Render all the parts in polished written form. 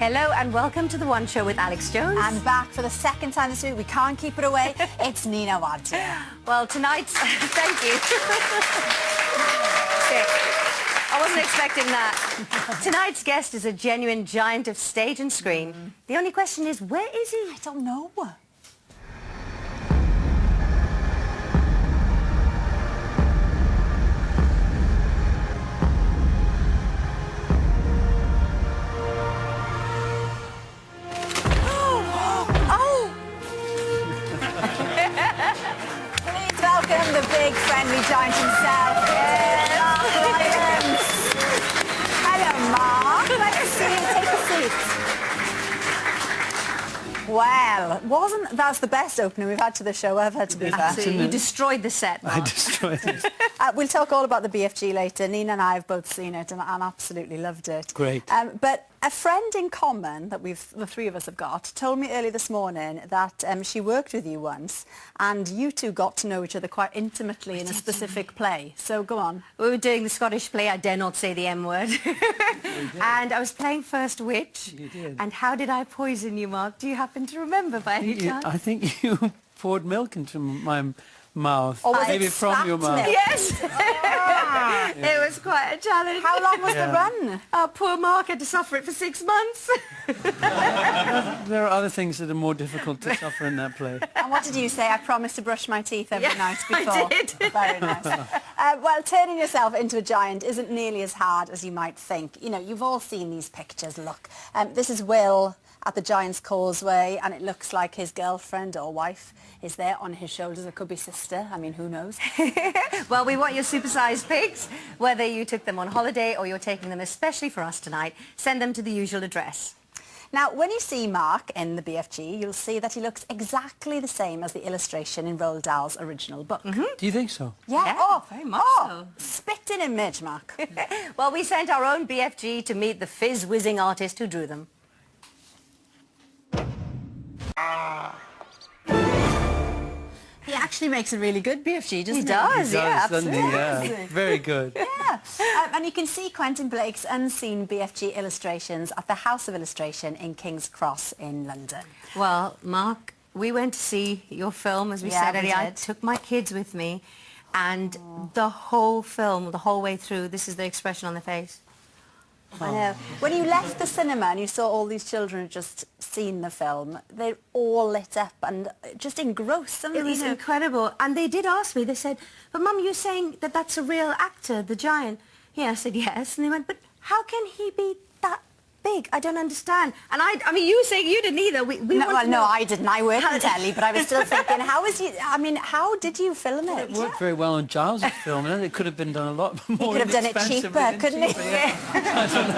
Hello and welcome to The One Show with Alex Jones. And back for the second time this week, we can't keep it away, it's Nina Wadja. Well, tonight's... Thank you. Okay. I wasn't expecting that. Tonight's guest is a genuine giant of stage and screen. The only question is, where is he? I don't know. Welcome the big friendly giant himself. Rylance. Hello, Mark. Let us see you. Take a seat. Well, that's the best opening we've had to the show ever, to be fair. Absolutely. You destroyed the set, Mark. I destroyed it. We'll talk all about the BFG later. Nina and I have both seen it and absolutely loved it. Great. But a friend in common that the three of us have got told me early this morning that she worked with you once and you two got to know each other quite intimately in a specific play. So go on. We were doing the Scottish play, I dare not say the M word. And I was playing First Witch. You did. And how did I poison you, Mark? Do you happen to remember by any chance? I think you poured milk into my mouth. Or was Maybe it from your slapped mouth. milk? Yes! It was quite a challenge. How long was the run? Oh, poor Mark had to suffer it for 6 months. There are other things that are more difficult to suffer in that play. And what did you say? I promised to brush my teeth every night before. I did. Very nice. Well, turning yourself into a giant isn't nearly as hard as you might think. You know, you've all seen these pictures. Look, this is Will at the Giant's Causeway, and it looks like his girlfriend or wife is there on his shoulders. It could be sister. I mean, who knows? Well, we want your supersized pics. Whether you took them on holiday or you're taking them especially for us tonight, send them to the usual address. Now, when you see Mark in the BFG, you'll see that he looks exactly the same as the illustration in Roald Dahl's original book. Do you think so? Yeah. Yeah, very much so. Spitting image, Mark. Well, we sent our own BFG to meet the fizz-whizzing artist who drew them. He actually makes a really good BFG, doesn't he? He does, yeah, doesn't he? absolutely. Yeah. Very good. Yeah. And you can see Quentin Blake's unseen BFG illustrations at the House of Illustration in King's Cross in London. Well, Mark, we went to see your film, as we Yeah, said we earlier. I did. took my kids with me, and the whole film, the whole way through, this is the expression on their face. I know. When you left the cinema and you saw all these children who'd just seen the film, they're all lit up and just engrossed. It was incredible. And they did ask me, they said, but Mum, you're saying that that's a real actor, the giant? Yeah, I said, yes. And they went, but how can he be that big? I don't understand. And I mean, you were saying you didn't either. No, I didn't. I worked in telly, but I was still thinking, how did you film it? It worked very well on Giles' film, and it could have been done a lot more. He could have done it cheaper, couldn't he? Yeah. I don't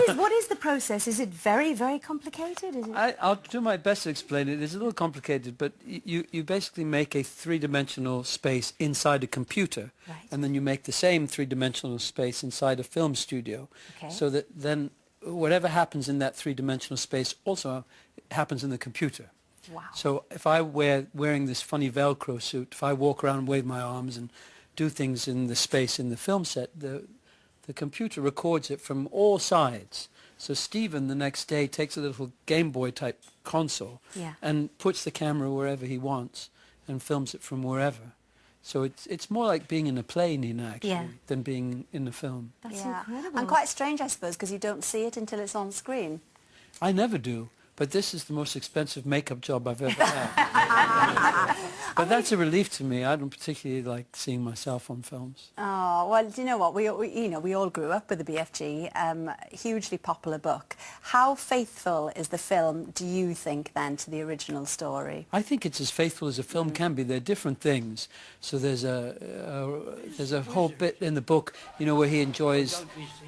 know. What is the process? Is it very, very complicated? Is it? I'll do my best to explain it. It's a little complicated, but you basically make a three-dimensional space inside a computer, Right. and then you make the same three-dimensional space inside a film studio, Okay. so that then whatever happens in that three-dimensional space also happens in the computer. Wow. So if I wearing this funny Velcro suit, if I walk around and wave my arms and do things in the space in the film set, the computer records it from all sides. So Stephen the next day takes a little Game Boy type console and puts the camera wherever he wants and films it from wherever. So it's more like being in a play, Nina, actually, than being in a film. That's incredible. And quite strange, I suppose, because you don't see it until it's on screen. I never do. But this is the most expensive makeup job I've ever had. But that's a relief to me. I don't particularly like seeing myself on films. Oh, well, do you know what? We all grew up with the BFG, hugely popular book. How faithful is the film, do you think, then, to the original story? I think it's as faithful as a film can be. They're different things. So there's a whole bit in the book, you know, where he enjoys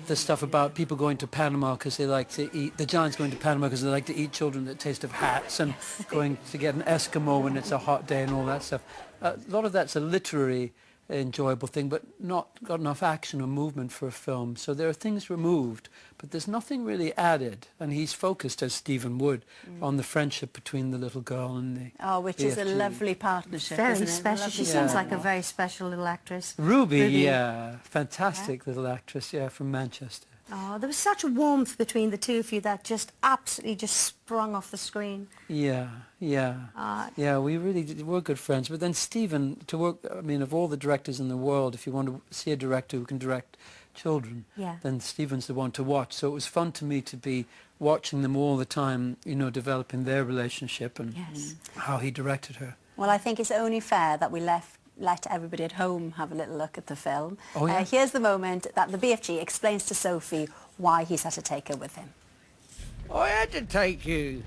the stuff about people going to Panama because they like to eat, the giants going to Panama because they like to eat children that taste of hats, and going to get an Eskimo when it's a hot day and all that stuff. A lot of that's a literary enjoyable thing, but not got enough action or movement for a film. So there are things removed, but there's nothing really added. And he's focused, as Stephen would, on the friendship between the little girl and the which is a lovely partnership. Very isn't it? special. She seems like a very special little actress. Ruby, yeah, fantastic little actress, yeah, from Manchester. Oh, there was such warmth between the two of you that just absolutely just sprung off the screen. Yeah, yeah. Yeah, we really were good friends. But then Stephen, to work, I mean, of all the directors in the world, if you want to see a director who can direct children, Yeah. then Stephen's the one to watch. So it was fun to me to be watching them all the time, you know, developing their relationship and how he directed her. Well, I think it's only fair that we let everybody at home have a little look at the film. Oh, yeah? Here's the moment that the BFG explains to Sophie why he's had to take her with him. I had to take you.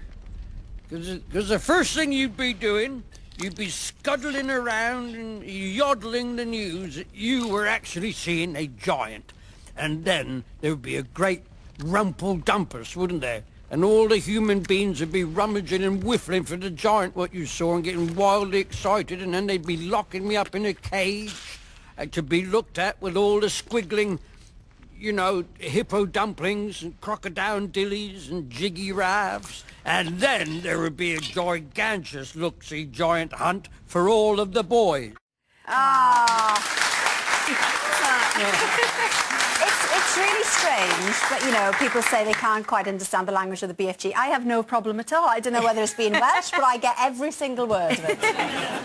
Because the first thing you'd be doing, you'd be scuttling around and yodeling the news that you were actually seeing a giant. And then there would be a great rumple-dumpus, wouldn't there? And all the human beings would be rummaging and whiffling for the giant what you saw and getting wildly excited, and then they'd be locking me up in a cage to be looked at with all the squiggling, you know, hippo dumplings and crocodile dillies and jiggy ravs. And then there would be a gigantic look-see giant hunt for all of the boys. It's really strange, but, you know, people say they can't quite understand the language of the BFG. I have no problem at all. I don't know whether it's been Welsh, but I get every single word of it.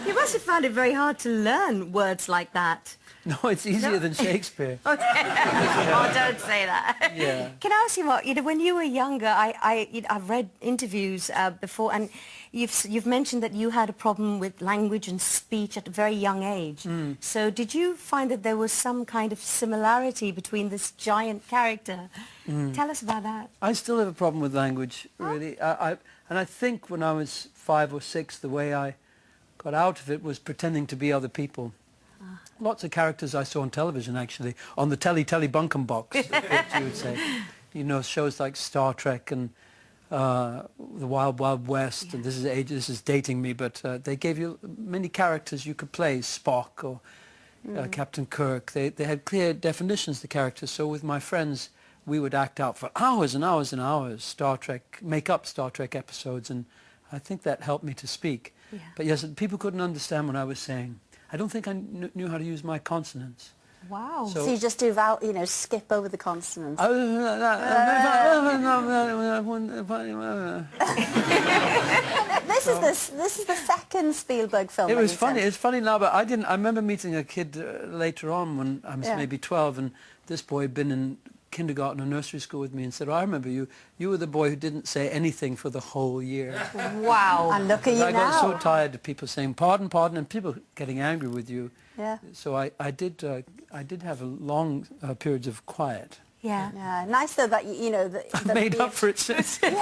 You must have found it very hard to learn words like that. No, it's easier than Shakespeare. Oh, don't say that. Yeah. Can I ask you what, you know, when you were younger, I've read interviews before, and you've mentioned that you had a problem with language and speech at a very young age. So did you find that there was some kind of similarity between this giant character? Tell us about that. I still have a problem with language, really. And I think when I was 5 or 6, the way I got out of it was pretending to be other people. Lots of characters I saw on television, actually, on the telly bunkum box, as you would say. You know, shows like Star Trek and The Wild Wild West, and this is dating me, but they gave you many characters you could play, Spock or Captain Kirk. They had clear definitions, the characters, so with my friends we would act out for hours and hours and hours, make up Star Trek episodes, and I think that helped me to speak. Yeah. But yes, people couldn't understand what I was saying. I don't think I knew how to use my consonants. Wow. So you just do, you know, skip over the consonants. This is the second Spielberg film. It that was you've funny. done. It's funny now, but I remember meeting a kid later on when I was maybe 12, and this boy had been in kindergarten or nursery school with me and said, "Oh, I remember you. You were the boy who didn't say anything for the whole year." Wow. And look at you I now. got so tired of people saying pardon, pardon, and people getting angry with you. Yeah. So I did have a long periods of quiet. Yeah. Yeah, nice though that you know that Made up for it since. And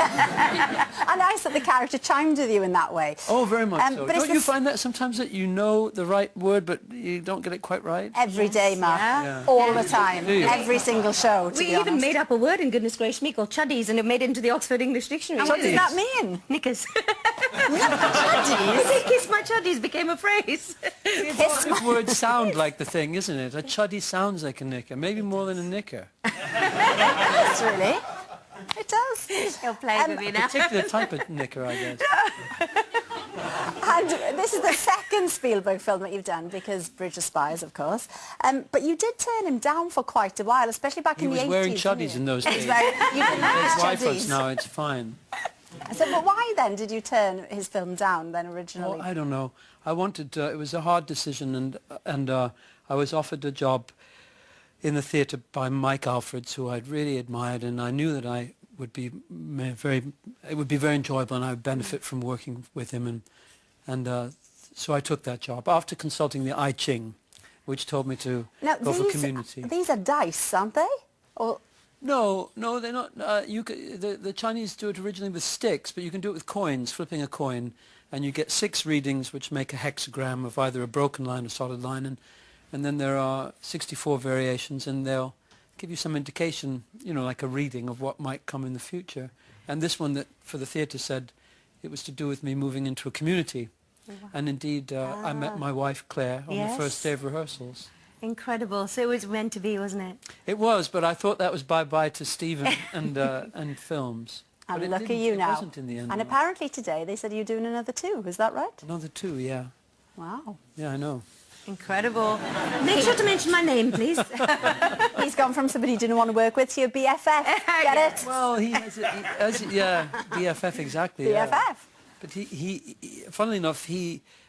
nice that the character chimed with you in that way. Oh, very much so. but it's Don't you find that sometimes that you know the right word but you don't get it quite right? Every day, Mark. Yeah. All the time. Do you? Every single show, to We be even honest. made up a word, in goodness gracious me, called chuddies, and it made it into the Oxford English Dictionary. And what does that mean? Knickers. Chuddies? Kiss my chuddies became a phrase. Kiss These words sound like the thing, isn't it? A chuddy sounds like a knicker, maybe more than a knicker. Yes, really. It does. He'll play with me now. Particular type of knicker, I guess. And this is the second Spielberg film that you've done, because Bridge of Spies, of course. But you did turn him down for quite a while, especially back He in the 80s. was wearing didn't chuddies you? in those days. You didn't There's like white chuddies. folks now, it's fine. So, but why then did you turn his film down then originally? Well, I don't know. I wanted, it was a hard decision, and I was offered a job in the theatre by Mike Alfreds, who I'd really admired, and I knew that it would be very enjoyable, and I would benefit from working with him, and so I took that job after consulting the I Ching, which told me to go for community. These are dice, aren't they? Or No, they're not. The Chinese do it originally with sticks, but you can do it with coins, flipping a coin, and you get 6 readings, which make a hexagram of either a broken line or solid line, and then there are 64 variations, and they'll give you some indication, you know, like a reading of what might come in the future. And this one that for the theatre said it was to do with me moving into a community. And indeed, I met my wife Claire on the first day of rehearsals. Incredible. So it was meant to be, wasn't it? It was, but I thought that was bye-bye to Stephen and films. and But look at you it now. wasn't in the end. And apparently today they said you're doing another 2. Is that right? Another 2, yeah. Wow. Yeah, I know. Incredible. Make sure to mention my name, please. He's gone from somebody you didn't want to work with to your BFF. Get it? Well, he has yeah, BFF, exactly. BFF. Yeah. But he, funnily enough,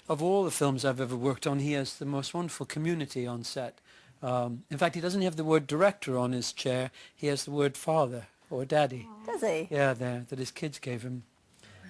of all the films I've ever worked on, he has the most wonderful community on set. In fact, he doesn't have the word director on his chair. He has the word father or daddy. Does he? Yeah, that his kids gave him.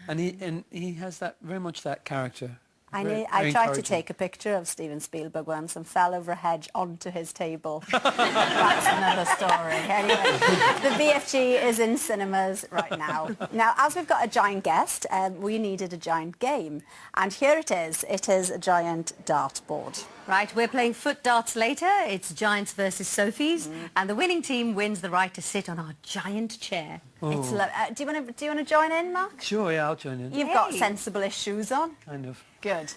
And he has very much that character. I Very tried to encouraging. take a picture of Steven Spielberg once and fell over a hedge onto his table. That's another story. Anyway, the BFG is in cinemas right now. Now, as we've got a giant guest, we needed a giant game. And here it is. It is a giant dartboard. Right, we're playing foot darts later. It's Giants versus Sophies, and the winning team wins the right to sit on our giant chair. It's do you want to join in, Mark? Sure, yeah, I'll join in. You've got sensible-ish shoes on. Kind of. Good.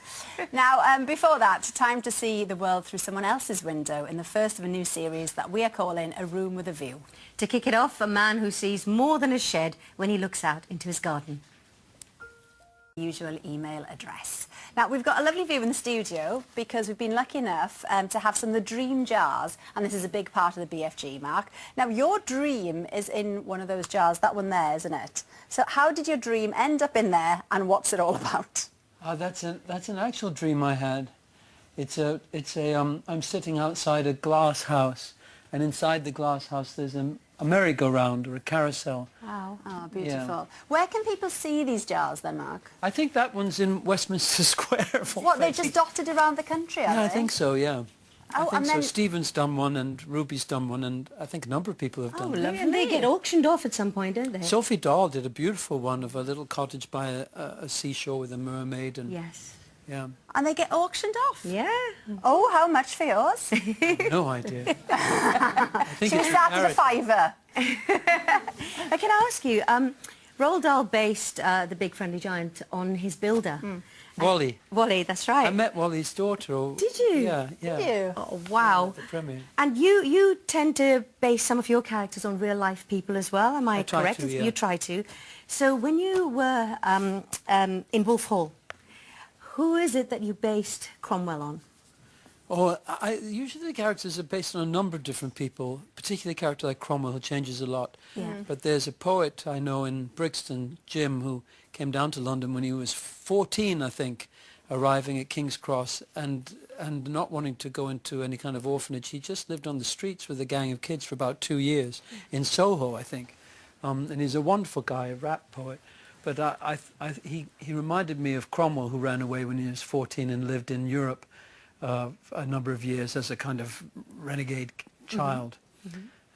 Now, before that, time to see the world through someone else's window in the first of a new series that we are calling A Room with a View. To kick it off, a man who sees more than a shed when he looks out into his garden. Usual email address. Now, we've got a lovely view in the studio because we've been lucky enough to have some of the dream jars, and this is a big part of the BFG, Mark. Now, your dream is in one of those jars, that one there, isn't it? So how did your dream end up in there, and what's it all about? That's an actual dream I had. I'm sitting outside a glass house, and inside the glass house there's a merry-go-round or a carousel. Wow. Oh, beautiful. Yeah. Where can people see these jars then, Mark? I think that one's in Westminster Square. What, they're just dotted around the country, are Yeah, they? I think so, yeah. Oh, I think and so. then- Stephen's done one and Ruby's done one, and I think a number of people have done one. And they get auctioned off at some point, don't they? Sophie Dahl did a beautiful one of a little cottage by a seashore with a mermaid. And Yes. yeah, And they get auctioned off? Yeah. Oh, how much for yours? no idea. I think Should we it's start at a carat. fiver? I can ask you, Roald Dahl based The Big Friendly Giant on his builder. Wally. Wally, that's right. I met Wally's daughter. Did you? Yeah, yeah. Did you? Oh, wow. At the premiere. And you tend to base some of your characters on real life people as well, am I try correct? to, yeah. You try to. So when you were in Wolf Hall, who is it that you based Cromwell on? Oh, usually the characters are based on a number of different people, particularly a character like Cromwell, who changes a lot. Yeah. But there's a poet I know in Brixton, Jim, who came down to London when he was 14, I think, arriving at King's Cross, and not wanting to go into any kind of orphanage. He just lived on the streets with a gang of kids for about 2 years, in Soho, I think. And he's a wonderful guy, a rap poet. But he reminded me of Cromwell, who ran away when he was 14 and lived in Europe a number of years as a kind of renegade child.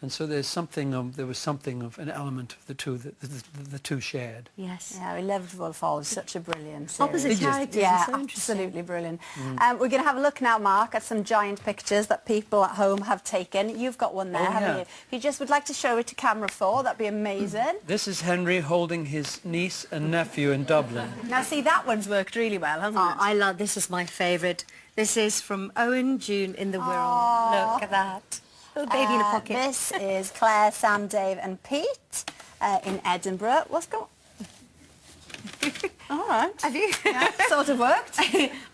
And so there was something of an element of the two that the two shared. Yes. Yeah, we loved Wolf Hall. It was such a brilliant series. Opposite Did you? characters. Yeah, and so interesting. absolutely brilliant. We're going to have a look now, Mark, at some giant pictures that people at home have taken. You've got one there, Oh, haven't yeah. you? If you just would like to show it to camera 4, that'd be amazing. This is Henry holding his niece and nephew in Dublin. Now, see, that one's worked really well, hasn't Oh, it? I love, this is my favourite. This is from Owen June in the Wirral. Look at that. Little baby in a pocket. This is Claire, Sam, Dave and Pete in Edinburgh. What's going on? All right. Have you? Yeah, sort of worked.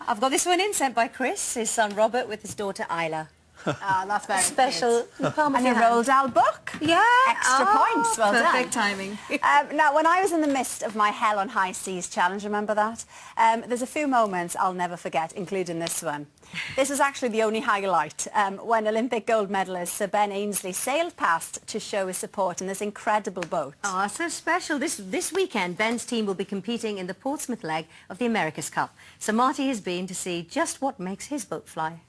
I've got this one in, sent by Chris, his son Robert, with his daughter Isla. Ah, that's very Special. palm of And your your hand. Roald Dahl book. Yeah. Extra points. Well done. Perfect timing. Now, when I was in the midst of my Hell on High Seas challenge, remember that? There's a few moments I'll never forget, including this one. This was actually the only highlight when Olympic gold medalist Sir Ben Ainsley sailed past to show his support in this incredible boat. Oh, so special. This weekend, Ben's team will be competing in the Portsmouth leg of the America's Cup. So Marty has been to see just what makes his boat fly.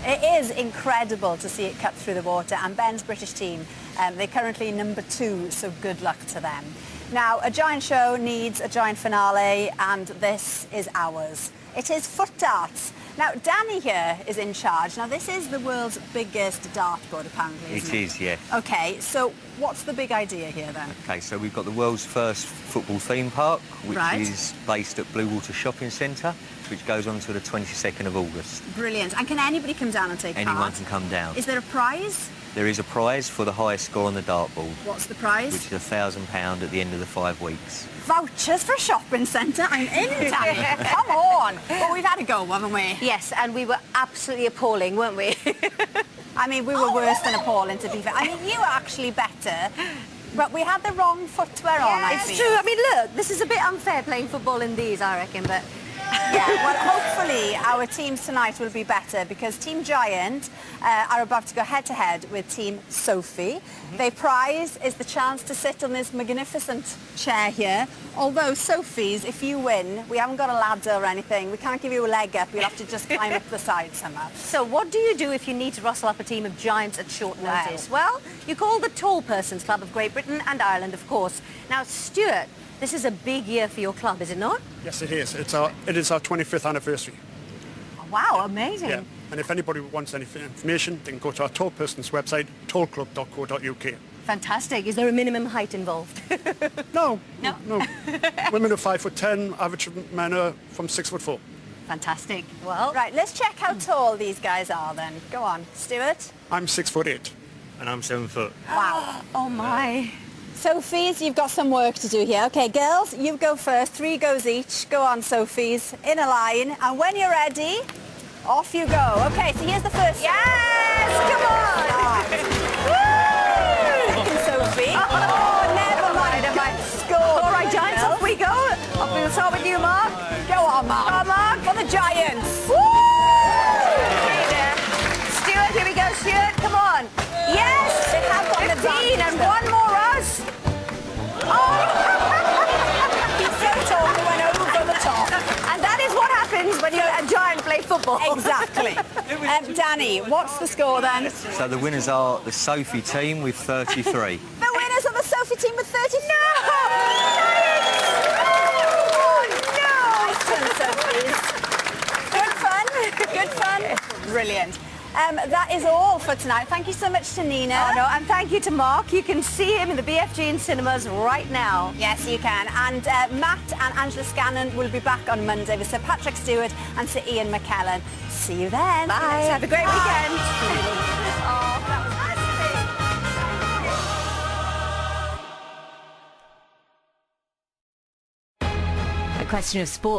It is incredible to see it cut through the water, and Ben's British team, they're currently number 2, so good luck to them. Now, a giant show needs a giant finale, and this is ours. It is foot darts. Now, Danny here is in charge. Now, this is the world's biggest dartboard, apparently, isn't it? It is, yeah. Okay, so what's the big idea here, then? Okay, so we've got the world's first football theme park, which Right. is based at Blue Water Shopping Centre, which goes on to the 22nd of August. Brilliant. And can anybody come down and take Anyone part? can come down. Is there a prize? There is a prize for the highest score on the dartboard, What's the prize? which is £1,000 at the end of the 5 weeks. Vouchers for a shopping centre. I'm in, Danny. Come on. Well, we've had a go, haven't we? Yes, and we were absolutely appalling, weren't we? I mean, we were worse than appalling, to be fair. I mean, you were actually better, but we had the wrong footwear on, I It's feel. true. I mean, look, this is a bit unfair playing football in these, I reckon, but... Yeah, well, hopefully our teams tonight will be better because Team Giant are about to go head-to-head with Team Sophie. Their prize is the chance to sit on this magnificent chair here. Although, Sophie's, if you win, we haven't got a ladder or anything. We can't give you a leg up. You'll have to just climb up the side somehow. So what do you do if you need to rustle up a team of giants at short notice? Well, you call the Tall Persons Club of Great Britain and Ireland, of course. Now, Stuart, this is a big year for your club, is it not? Yes, it is. It is our 25th anniversary. Wow, amazing. Yeah. And if anybody wants any information, they can go to our Tall Persons website, tallclub.co.uk. Fantastic. Is there a minimum height involved? No. No? No. Women are 5'10", average men are from 6'4". Fantastic. Well, Right, let's check how tall these guys are then. Go on, Stuart. I'm 6'8". And I'm 7 foot. Wow. oh my. Sophies, you've got some work to do here. Okay, girls, you go first. 3 goes each. Go on, Sophies, in a line. And when you're ready, off you go. Okay, so here's the first. Yes! Come on! Second, Sophie. Oh, never mind. Score. All right, Giants, off we go. Off we'll start with you, Mark. Go on, Mark. Come on, Mark. For the Giants. Woo! Stuart, here we go, Stuart. Come on. Yes! They have got the 15 and advantage, one more us. Oh! He's so tall, he went over the top. And that is what happens when you let a giant play football. Exactly. Danny, what's the score then? So the winners are the Sophie team with 33. The winners of the Sophie team with 30. No! Good fun. Good fun. Brilliant. That is all for tonight. Thank you so much to Nina. Oh, no, and thank you to Mark. You can see him in the BFG in cinemas right now. Yes, you can. And Matt and Angela Scanlon will be back on Monday with Sir Patrick Stewart and Sir Ian McKellen. See you then. Bye. Have a great weekend. Oh, that was A question of sport.